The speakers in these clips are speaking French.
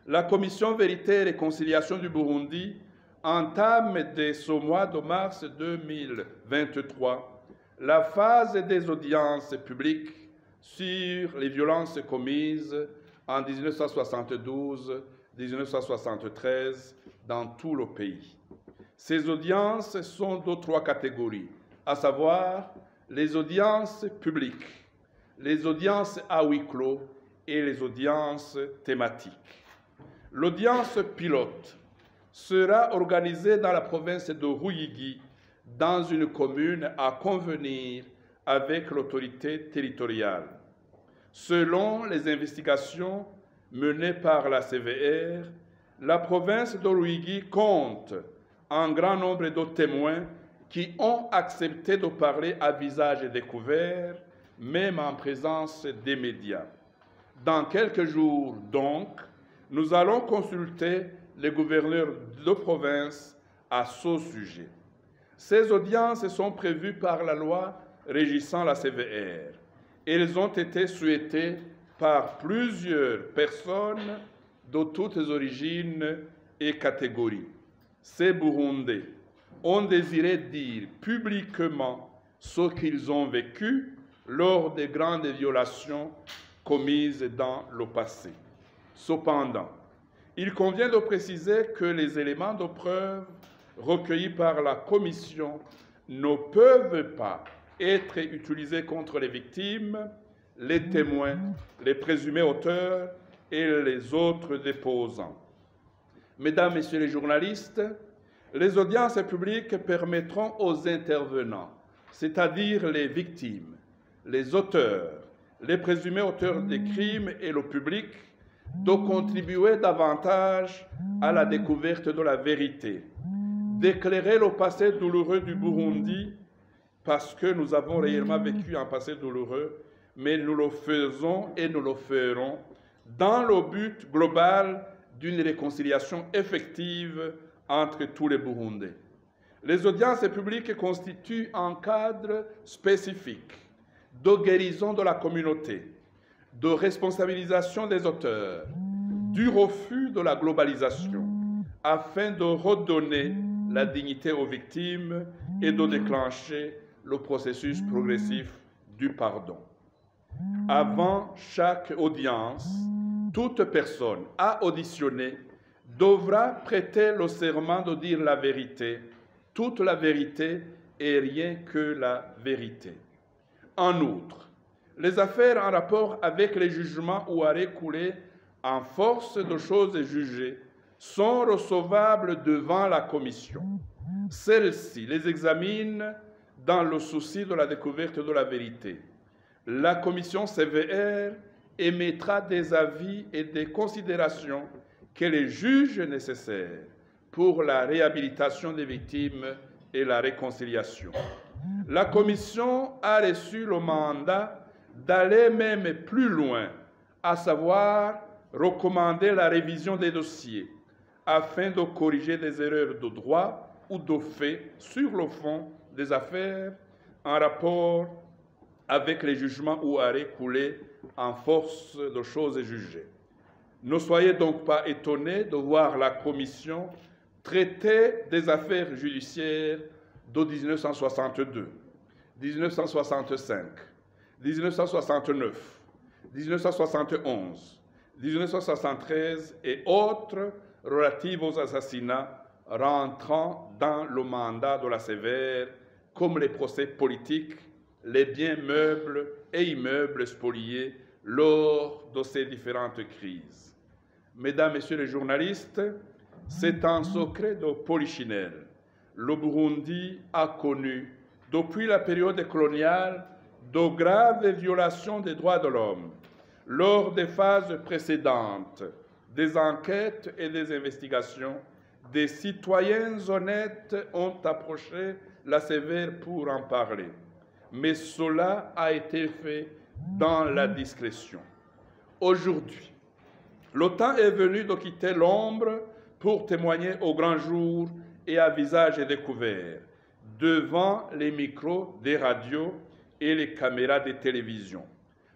la Commission Vérité et Réconciliation du Burundi entame dès ce mois de mars 2023 la phase des audiences publiques sur les violences commises en 1972-1973 dans tout le pays. Ces audiences sont de trois catégories, à savoir les audiences publiques, les audiences à huis clos et les audiences thématiques. L'audience pilote sera organisée dans la province de Ruyigi, dans une commune à convenir avec l'autorité territoriale. Selon les investigations menées par la CVR, la province de Ruyigi compte un grand nombre de témoins qui ont accepté de parler à visage découvert, même en présence des médias. Dans quelques jours, donc, nous allons consulter les gouverneurs de province à ce sujet. Ces audiences sont prévues par la loi régissant la CVR. Elles ont été souhaitées par plusieurs personnes de toutes origines et catégories. Ces Burundais ont désiré dire publiquement ce qu'ils ont vécu lors des grandes violations commises dans le passé. Cependant, il convient de préciser que les éléments de preuve recueillis par la Commission ne peuvent pas être utilisés contre les victimes, les témoins, les présumés auteurs et les autres déposants. Mesdames, Messieurs les journalistes, les audiences publiques permettront aux intervenants, c'est-à-dire les victimes, les auteurs, les présumés auteurs des crimes et le public, de contribuer davantage à la découverte de la vérité, d'éclairer le passé douloureux du Burundi, parce que nous avons réellement vécu un passé douloureux, mais nous le faisons et nous le ferons dans le but global d'une réconciliation effective entre tous les Burundais. Les audiences publiques constituent un cadre spécifique de guérison de la communauté, de responsabilisation des auteurs, du refus de la globalisation, afin de redonner la dignité aux victimes et de déclencher le processus progressif du pardon. Avant chaque audience, toute personne à auditionner devra prêter le serment de dire la vérité, toute la vérité et rien que la vérité. En outre, les affaires en rapport avec les jugements ou arrêts coulés en force de choses jugées sont recevables devant la Commission. Celle-ci les examine dans le souci de la découverte de la vérité. La Commission CVR émettra des avis et des considérations qu'elle juge nécessaires pour la réhabilitation des victimes et la réconciliation. La Commission a reçu le mandat d'aller même plus loin, à savoir recommander la révision des dossiers afin de corriger des erreurs de droit ou de fait sur le fond des affaires en rapport avec les jugements ou arrêts coulés en force de choses jugées. Ne soyez donc pas étonnés de voir la Commission traiter des affaires judiciaires de 1962, 1965, 1969, 1971, 1973 et autres relatives aux assassinats rentrant dans le mandat de la CVR, comme les procès politiques, les biens meubles et immeubles spoliés lors de ces différentes crises. Mesdames, Messieurs les journalistes, c'est un secret de polichinelle. Le Burundi a connu, depuis la période coloniale, de graves violations des droits de l'homme. Lors des phases précédentes, des enquêtes et des investigations, des citoyens honnêtes ont approché la CVR pour en parler. Mais cela a été fait dans la discrétion. Aujourd'hui, le temps est venu de quitter l'ombre pour témoigner au grand jour et à visage découvert, devant les micros des radios et les caméras des télévisions.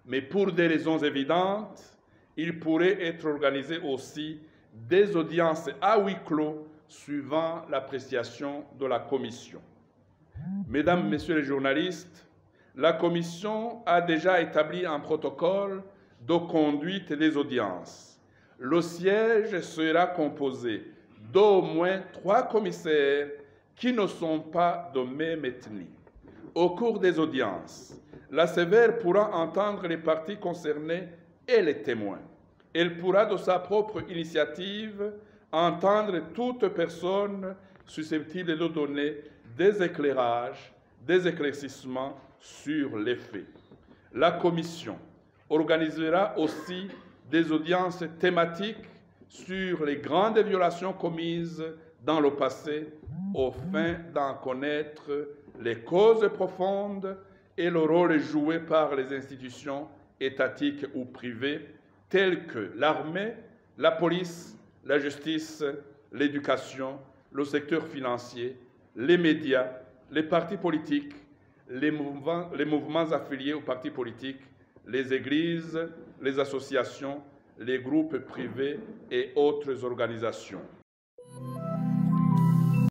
Mais pour des raisons évidentes, il pourrait être organisé aussi des audiences à huis clos suivant l'appréciation de la Commission. Mesdames, Messieurs les journalistes, la Commission a déjà établi un protocole de conduite des audiences. Le siège sera composé d'au moins 3 commissaires qui ne sont pas de même ethnie. Au cours des audiences, la sévère pourra entendre les parties concernées et les témoins. Elle pourra, de sa propre initiative, entendre toute personne susceptible de donner des éclairages, des éclaircissements sur les faits. La Commission organisera aussi des audiences thématiques sur les grandes violations commises dans le passé, au fin d'en connaître les causes profondes et le rôle joué par les institutions étatiques ou privées, telles que l'armée, la police, la justice, l'éducation, le secteur financier, les médias, les partis politiques, les mouvements affiliés aux partis politiques, les églises, les associations, les groupes privés et autres organisations.